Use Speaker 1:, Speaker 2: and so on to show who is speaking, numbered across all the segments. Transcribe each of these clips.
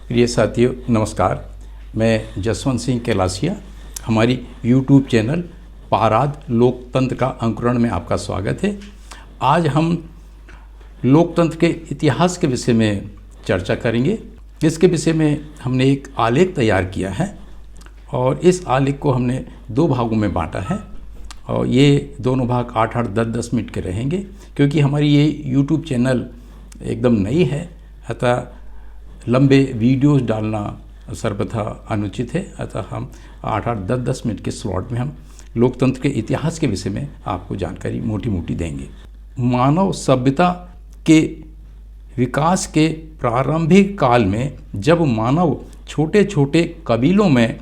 Speaker 1: प्रिय साथियों नमस्कार। मैं जसवंत सिंह कैलासिया, हमारी YouTube चैनल पाराद लोकतंत्र का अंकुरण में आपका स्वागत है। आज हम लोकतंत्र के इतिहास के विषय में चर्चा करेंगे। इसके विषय में हमने एक आलेख तैयार किया है और इस आलेख को हमने दो भागों में बांटा है और ये दोनों भाग 8-8, 10-10 मिनट के रहेंगे। क्योंकि हमारी ये YouTube चैनल एकदम नई है, अतः लंबे वीडियोस डालना सर्वथा अनुचित है। अतः हम 8-8, 10-10 मिनट के स्लॉट में हम लोकतंत्र के इतिहास के विषय में आपको जानकारी मोटी मोटी देंगे। मानव सभ्यता के विकास के प्रारंभिक काल में जब मानव छोटे छोटे कबीलों में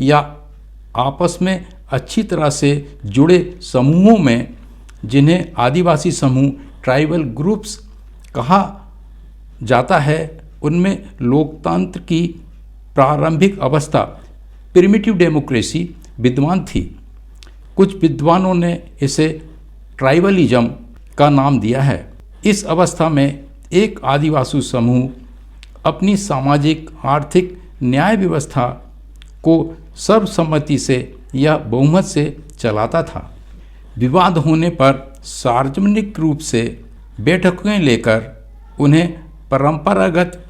Speaker 1: या आपस में अच्छी तरह से जुड़े समूहों में, जिन्हें आदिवासी समूह ट्राइबल ग्रुप्स कहा जाता है, उनमें लोकतंत्र की प्रारंभिक अवस्था प्रिमिटिव डेमोक्रेसी विद्यमान थी। कुछ विद्वानों ने इसे ट्राइबलिज्म का नाम दिया है। इस अवस्था में एक आदिवासी समूह अपनी सामाजिक आर्थिक न्याय व्यवस्था को सर्वसम्मति से या बहुमत से चलाता था। विवाद होने पर सार्वजनिक रूप से बैठकें लेकर उन्हें परंपरागत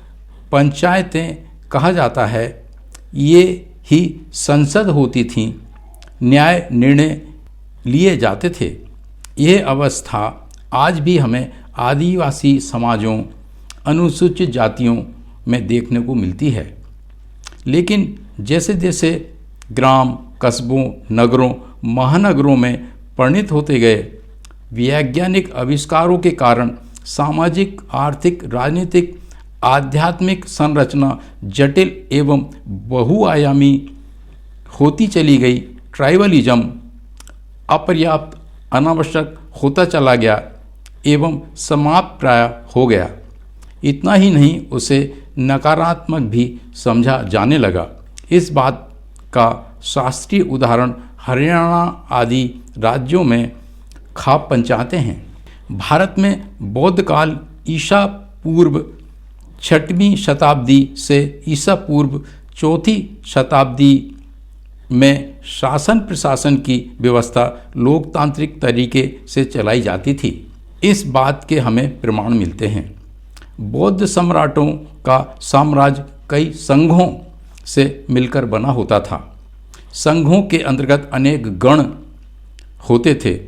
Speaker 1: पंचायतें कहा जाता है, ये ही संसद होती थीं। न्याय निर्णय लिए जाते थे। यह अवस्था आज भी हमें आदिवासी समाजों, अनुसूचित जातियों में देखने को मिलती है। लेकिन जैसे जैसे ग्राम, कस्बों, नगरों, महानगरों में परिणत होते गए, वैज्ञानिक आविष्कारों के कारण सामाजिक, आर्थिक, राजनीतिक, आध्यात्मिक संरचना जटिल एवं बहुआयामी होती चली गई। ट्राइबलिज्म अपर्याप्त, अनावश्यक होता चला गया एवं समाप्त प्राय हो गया। इतना ही नहीं, उसे नकारात्मक भी समझा जाने लगा। इस बात का शास्त्रीय उदाहरण हरियाणा आदि राज्यों में खाप पंचायतें हैं। भारत में बौद्ध काल ईसा पूर्व 6वीं शताब्दी से ईसा पूर्व 4वीं शताब्दी में शासन प्रशासन की व्यवस्था लोकतांत्रिक तरीके से चलाई जाती थी। इस बात के हमें प्रमाण मिलते हैं। बौद्ध सम्राटों का साम्राज्य कई संघों से मिलकर बना होता था। संघों के अंतर्गत अनेक गण होते थे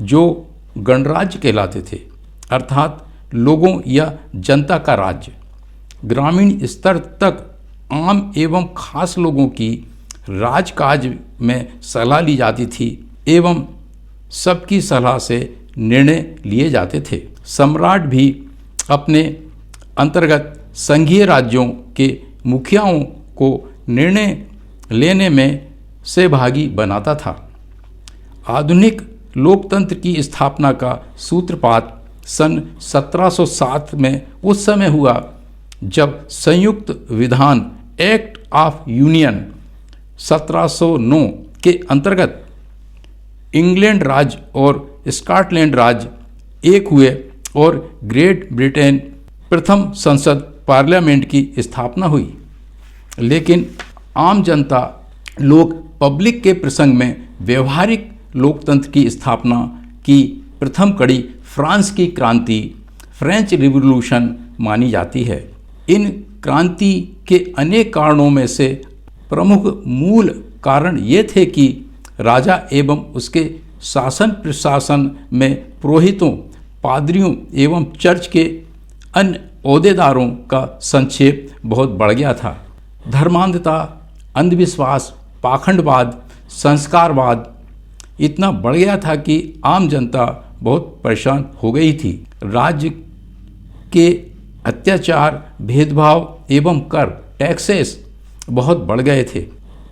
Speaker 1: जो गणराज्य कहलाते थे, अर्थात लोगों या जनता का राज्य। ग्रामीण स्तर तक आम एवं खास लोगों की राजकाज में सलाह ली जाती थी एवं सबकी सलाह से निर्णय लिए जाते थे। सम्राट भी अपने अंतर्गत संघीय राज्यों के मुखियाओं को निर्णय लेने में सहभागी बनाता था। आधुनिक लोकतंत्र की स्थापना का सूत्रपात सन 1707 में उस समय हुआ जब संयुक्त विधान एक्ट ऑफ यूनियन 1709 के अंतर्गत इंग्लैंड राज्य और स्कॉटलैंड राज्य एक हुए और ग्रेट ब्रिटेन प्रथम संसद पार्लियामेंट की स्थापना हुई। लेकिन आम जनता लोग पब्लिक के प्रसंग में व्यवहारिक लोकतंत्र की स्थापना की प्रथम कड़ी फ्रांस की क्रांति, फ्रेंच रिवॉल्यूशन मानी जाती है। इन क्रांति के अनेक कारणों में से प्रमुख मूल कारण ये थे कि राजा एवं उसके शासन प्रशासन में पुरोहितों, पादरियों एवं चर्च के अन्य ओहदेदारों का संक्षेप बहुत बढ़ गया था। धर्मांधता, अंधविश्वास, पाखंडवाद, संस्कारवाद इतना बढ़ गया था कि आम जनता बहुत परेशान हो गई थी। राज्य के अत्याचार, भेदभाव एवं कर, टैक्सेस बहुत बढ़ गए थे।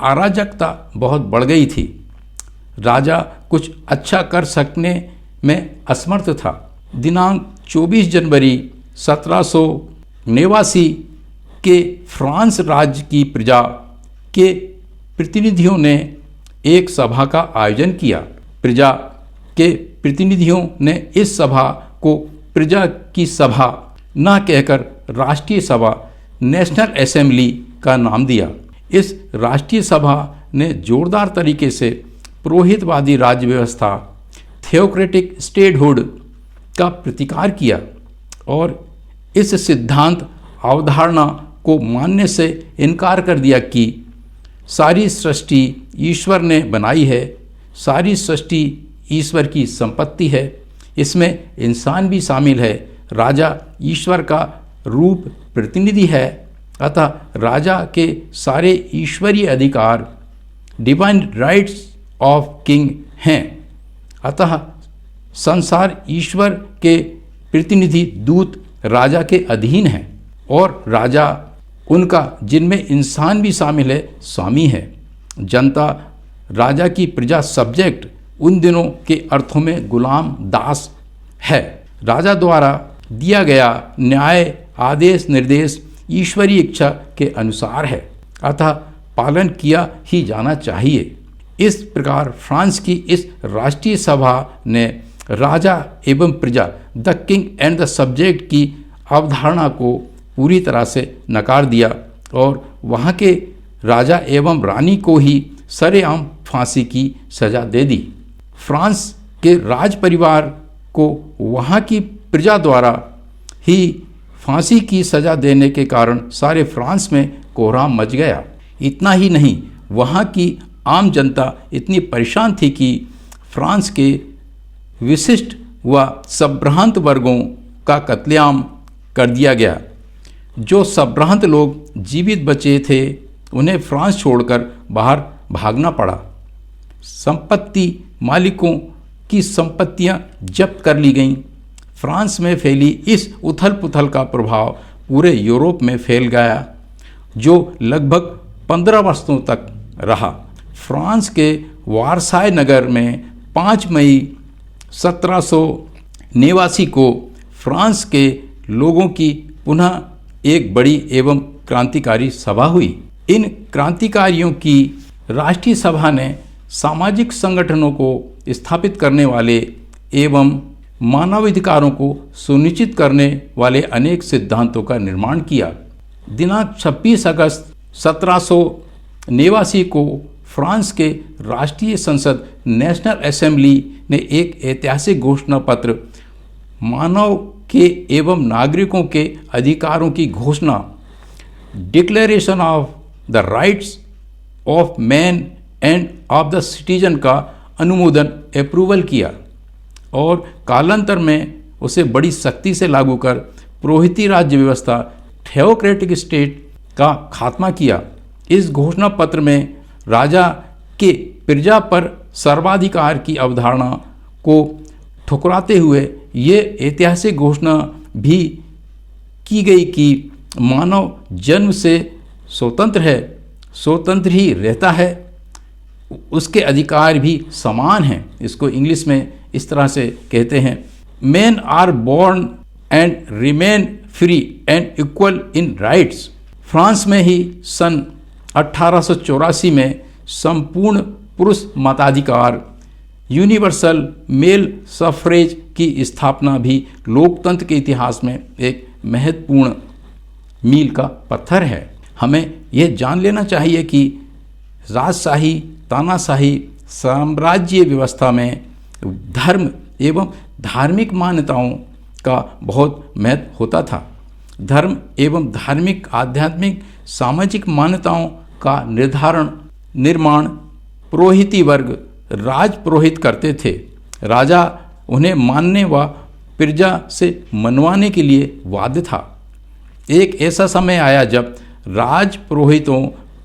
Speaker 1: अराजकता बहुत बढ़ गई थी। राजा कुछ अच्छा कर सकने में असमर्थ था। दिनांक 24 जनवरी 1789 के फ्रांस राज्य की प्रजा के प्रतिनिधियों ने एक सभा का आयोजन किया। प्रजा के प्रतिनिधियों ने इस सभा को प्रजा की सभा न कहकर राष्ट्रीय सभा नेशनल असेंबली का नाम दिया। इस राष्ट्रीय सभा ने जोरदार तरीके से पुरोहितवादी राज्य व्यवस्था, थियोक्रेटिक स्टेटहुड का प्रतिकार किया और इस सिद्धांत अवधारणा को मानने से इनकार कर दिया कि सारी सृष्टि ईश्वर ने बनाई है, सारी सृष्टि ईश्वर की संपत्ति है, इसमें इंसान भी शामिल है, राजा ईश्वर का रूप प्रतिनिधि है, अतः राजा के सारे ईश्वरीय अधिकार डिवाइन राइट्स ऑफ किंग हैं, अतः संसार ईश्वर के प्रतिनिधि दूत राजा के अधीन हैं और राजा उनका, जिनमें इंसान भी शामिल है, स्वामी है। जनता राजा की प्रजा सब्जेक्ट उन दिनों के अर्थों में गुलाम दास है। राजा द्वारा दिया गया न्याय, आदेश, निर्देश ईश्वरीय इच्छा के अनुसार है, अतः पालन किया ही जाना चाहिए। इस प्रकार फ्रांस की इस राष्ट्रीय सभा ने राजा एवं प्रजा, the king and the subject की अवधारणा को पूरी तरह से नकार दिया और वहाँ के राजा एवं रानी को ही सरेआम फांसी की सजा दे दी। फ्रांस के राज परिवार को वहाँ की प्रजा द्वारा ही फांसी की सजा देने के कारण सारे फ्रांस में कोहराम मच गया। इतना ही नहीं, वहाँ की आम जनता इतनी परेशान थी कि फ्रांस के विशिष्ट व संभ्रांत वर्गों का कत्लेआम कर दिया गया। जो संभ्रांत लोग जीवित बचे थे उन्हें फ्रांस छोड़कर बाहर भागना पड़ा। संपत्ति मालिकों की संपत्तियां जब्त कर ली गईं। फ्रांस में फैली इस उथल पुथल का प्रभाव पूरे यूरोप में फैल गया, जो लगभग 15 वर्षों तक रहा। फ्रांस के वारसाय नगर में 5 मई 1789 को फ्रांस के लोगों की पुनः एक बड़ी एवं क्रांतिकारी सभा हुई। इन क्रांतिकारियों की राष्ट्रीय सभा ने सामाजिक संगठनों को स्थापित करने वाले एवं मानवाधिकारों को सुनिश्चित करने वाले अनेक सिद्धांतों का निर्माण किया। दिनांक 26 अगस्त 1789 को फ्रांस के राष्ट्रीय संसद नेशनल असेंबली ने एक ऐतिहासिक घोषणा पत्र, मानव के एवं नागरिकों के अधिकारों की घोषणा, declaration of the rights of man end of the citizen का अनुमोदन, अप्रूवल किया और कालांतर में उसे बड़ी सख्ती से लागू कर पुरोहिती राज्य व्यवस्था, थियोक्रेटिक स्टेट का खात्मा किया। इस घोषणा पत्र में राजा के प्रजा पर सर्वाधिकार की अवधारणा को ठुकराते हुए ये ऐतिहासिक घोषणा भी की गई कि मानव जन्म से स्वतंत्र है, स्वतंत्र ही रहता है, उसके अधिकार भी समान हैं। इसको इंग्लिश में इस तरह से कहते हैं, man are born and remain free and equal in rights. France में ही सन 1884 में संपूर्ण पुरुष मताधिकार, यूनिवर्सल मेल सफरेज की स्थापना भी लोकतंत्र के इतिहास में एक महत्वपूर्ण मील का पत्थर है। हमें यह जान लेना चाहिए कि राजशाही, तानाशाही साम्राज्य व्यवस्था में धर्म एवं धार्मिक मान्यताओं का बहुत महत्व होता था। धर्म एवं धार्मिक, आध्यात्मिक, सामाजिक मान्यताओं का निर्माण पुरोहिती वर्ग, राज पुरोहित करते थे। राजा उन्हें मानने व प्रजा से मनवाने के लिए बाध्य था। एक ऐसा समय आया जब राज पुरोहितों,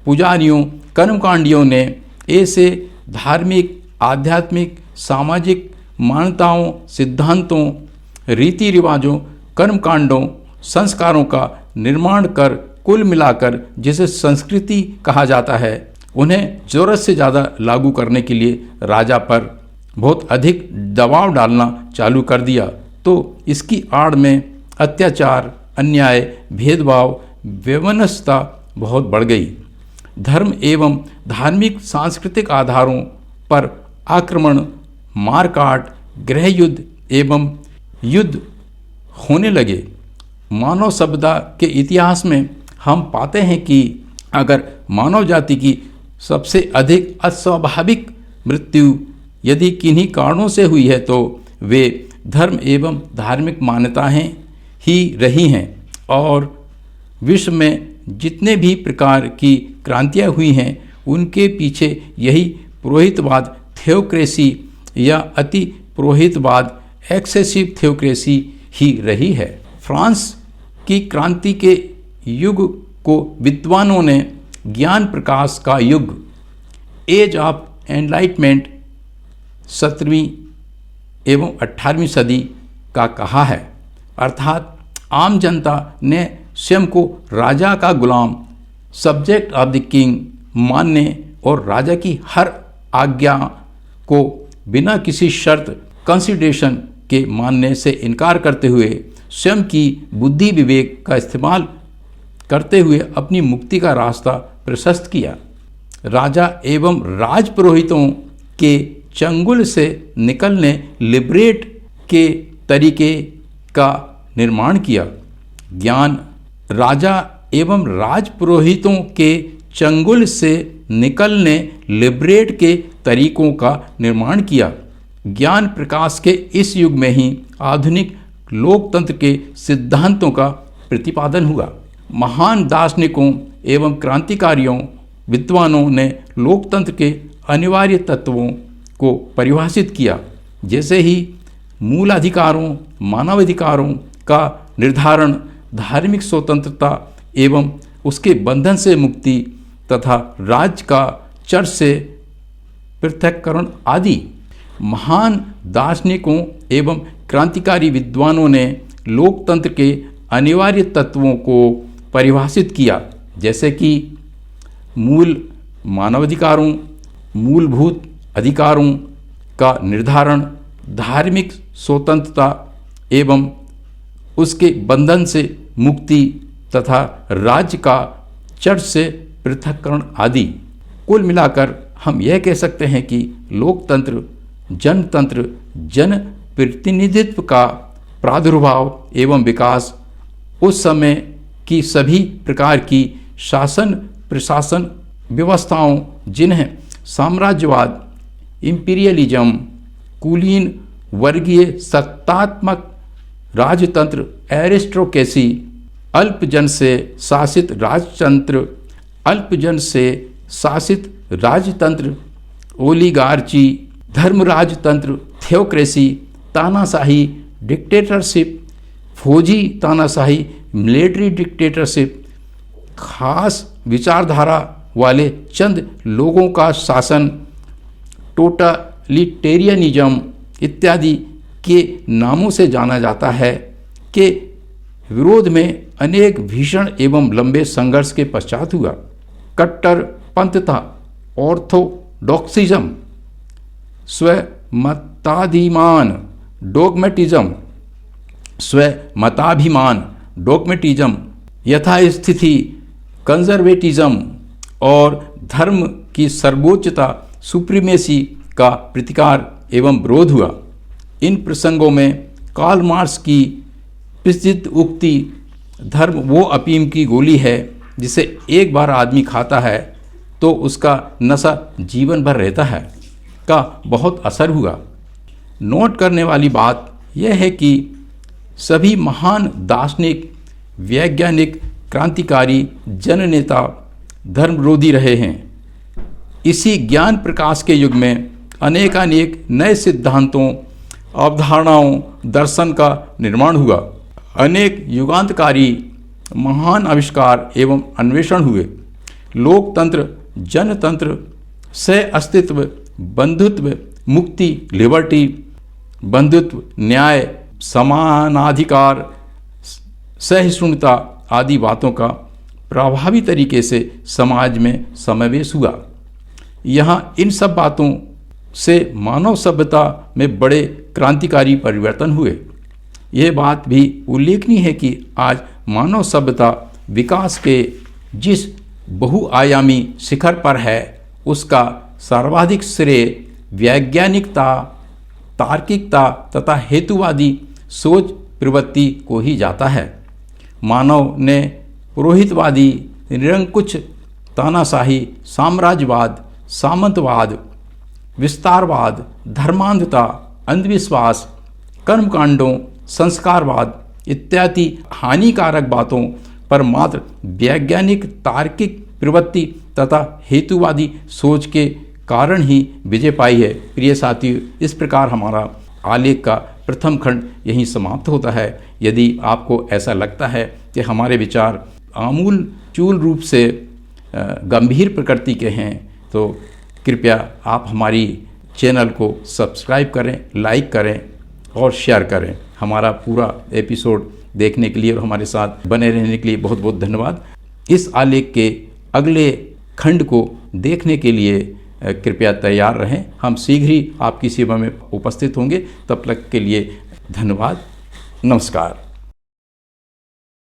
Speaker 1: पुजारियों, कर्मकांडियों ने ऐसे धार्मिक, आध्यात्मिक, सामाजिक मान्यताओं, सिद्धांतों, रीति रिवाजों, कर्मकांडों, संस्कारों का निर्माण कर कुल मिलाकर जिसे संस्कृति कहा जाता है, उन्हें ज़रूरत से ज़्यादा लागू करने के लिए राजा पर बहुत अधिक दबाव डालना चालू कर दिया। तो इसकी आड़ में अत्याचार, अन्याय, भेदभाव, वैमनस्यता बहुत बढ़ गई। धर्म एवं धार्मिक सांस्कृतिक आधारों पर आक्रमण, मारकाट, गृह युद्ध एवं युद्ध होने लगे। मानव सभ्यता के इतिहास में हम पाते हैं कि अगर मानव जाति की सबसे अधिक अस्वाभाविक मृत्यु यदि किन्हीं कारणों से हुई है तो वे धर्म एवं धार्मिक मान्यताएं ही रही हैं। और विश्व में जितने भी प्रकार की क्रांतियां हुई हैं उनके पीछे यही पुरोहितवाद थियोक्रेसी या अति पुरोहितवाद एक्सेसिव थियोक्रेसी ही रही है। फ्रांस की क्रांति के युग को विद्वानों ने ज्ञान प्रकाश का युग एज ऑफ एनलाइटमेंट 17वीं एवं 18वीं सदी का कहा है, अर्थात आम जनता ने स्वयं को राजा का गुलाम सब्जेक्ट ऑफ द किंग मानने और राजा की हर आज्ञा को बिना किसी शर्त कंसिडरेशन के मानने से इनकार करते हुए स्वयं की बुद्धि विवेक का इस्तेमाल करते हुए अपनी मुक्ति का रास्ता प्रशस्त किया। राजा एवं राजपुरोहितों के चंगुल से निकलने लिबरेट के तरीके का निर्माण किया। ज्ञान राजा एवं राजपुरोहितों के चंगुल से निकलने लिबरेट के तरीकों का निर्माण किया। ज्ञान प्रकाश के इस युग में ही आधुनिक लोकतंत्र के सिद्धांतों का प्रतिपादन हुआ। महान दार्शनिकों एवं क्रांतिकारियों विद्वानों ने लोकतंत्र के अनिवार्य तत्वों को परिभाषित किया, जैसे ही मूलाधिकारों मानवाधिकारों का निर्धारण, धार्मिक स्वतंत्रता एवं उसके बंधन से मुक्ति तथा राज्य का चर्च से पृथक्करण आदि। महान दार्शनिकों एवं क्रांतिकारी विद्वानों ने लोकतंत्र के अनिवार्य तत्वों को परिभाषित किया, जैसे कि मूल मानवाधिकारों, मूलभूत अधिकारों का निर्धारण, धार्मिक स्वतंत्रता एवं उसके बंधन से मुक्ति तथा राज्य का चर्च से पृथक्करण आदि। कुल मिलाकर हम यह कह सकते हैं कि लोकतंत्र जनतंत्र जन प्रतिनिधित्व का प्रादुर्भाव एवं विकास उस समय की सभी प्रकार की शासन प्रशासन व्यवस्थाओं, जिन्हें साम्राज्यवाद, इंपीरियलिज्म, कुलीन वर्गीय सत्तात्मक राजतंत्र, एरिस्टोक्रेसी, अल्पजन से शासित राजतंत्र, अल्पजन से शासित राजतंत्र, ओलिगार्ची, धर्मराजतंत्र, थियोक्रेसी, तानाशाही, डिक्टेटरशिप, फौजी तानाशाही, मिलिट्री डिक्टेटरशिप, खास विचारधारा वाले चंद लोगों का शासन, टोटलिटेरियनिज्म इत्यादि के नामों से जाना जाता है, के विरोध में अनेक भीषण एवं लंबे संघर्ष के पश्चात हुआ। कट्टरपंथता, ऑर्थोडॉक्सिज्म, स्वमताधिमान, डोगमेटिज्म, स्वमताभिमान, डोगमेटिज्म, यथास्थिति, कंजर्वेटिज्म और धर्म की सर्वोच्चता, सुप्रीमेसी का प्रतिकार एवं विरोध हुआ। इन प्रसंगों में कार्ल मार्क्स की प्रसिद्ध उक्ति धर्म वो अफीम की गोली है जिसे एक बार आदमी खाता है तो उसका नशा जीवन भर रहता है का बहुत असर हुआ। नोट करने वाली बात यह है कि सभी महान दार्शनिक, वैज्ञानिक, क्रांतिकारी, जननेता धर्मविरोधी रहे हैं। इसी ज्ञान प्रकाश के युग में अनेकानेक नए सिद्धांतों, अवधारणाओं, दर्शन का निर्माण हुआ। अनेक युगांतकारी महान आविष्कार एवं अन्वेषण हुए। लोकतंत्र, जनतंत्र, सह अस्तित्व, बंधुत्व, मुक्ति, लिबर्टी, बंधुत्व, न्याय, समानाधिकार, सहिष्णुता आदि बातों का प्रभावी तरीके से समाज में समावेश हुआ। यहाँ इन सब बातों से मानव सभ्यता में बड़े क्रांतिकारी परिवर्तन हुए। यह बात भी उल्लेखनीय है कि आज मानव सभ्यता विकास के जिस बहुआयामी शिखर पर है उसका सर्वाधिक श्रेय वैज्ञानिकता, तार्किकता तथा हेतुवादी सोच प्रवृत्ति को ही जाता है। मानव ने पुरोहितवादी, निरंकुश, तानाशाही, साम्राज्यवाद, सामंतवाद, विस्तारवाद, धर्मांधता, अंधविश्वास, कर्मकांडों, संस्कारवाद इत्यादि हानिकारक बातों पर मात्र वैज्ञानिक तार्किक प्रवृत्ति तथा हेतुवादी सोच के कारण ही विजय पाई है। प्रिय साथियों, इस प्रकार हमारा आलेख का प्रथम खंड यहीं समाप्त होता है। यदि आपको ऐसा लगता है कि हमारे विचार आमूल चूल रूप से गंभीर प्रकृति के हैं तो कृपया आप हमारी चैनल को सब्सक्राइब करें, लाइक करें और शेयर करें। हमारा पूरा एपिसोड देखने के लिए और हमारे साथ बने रहने के लिए बहुत बहुत धन्यवाद। इस आलेख के अगले खंड को देखने के लिए कृपया तैयार रहें। हम शीघ्र ही आपकी सेवा में उपस्थित होंगे। तब तक के लिए धन्यवाद। नमस्कार।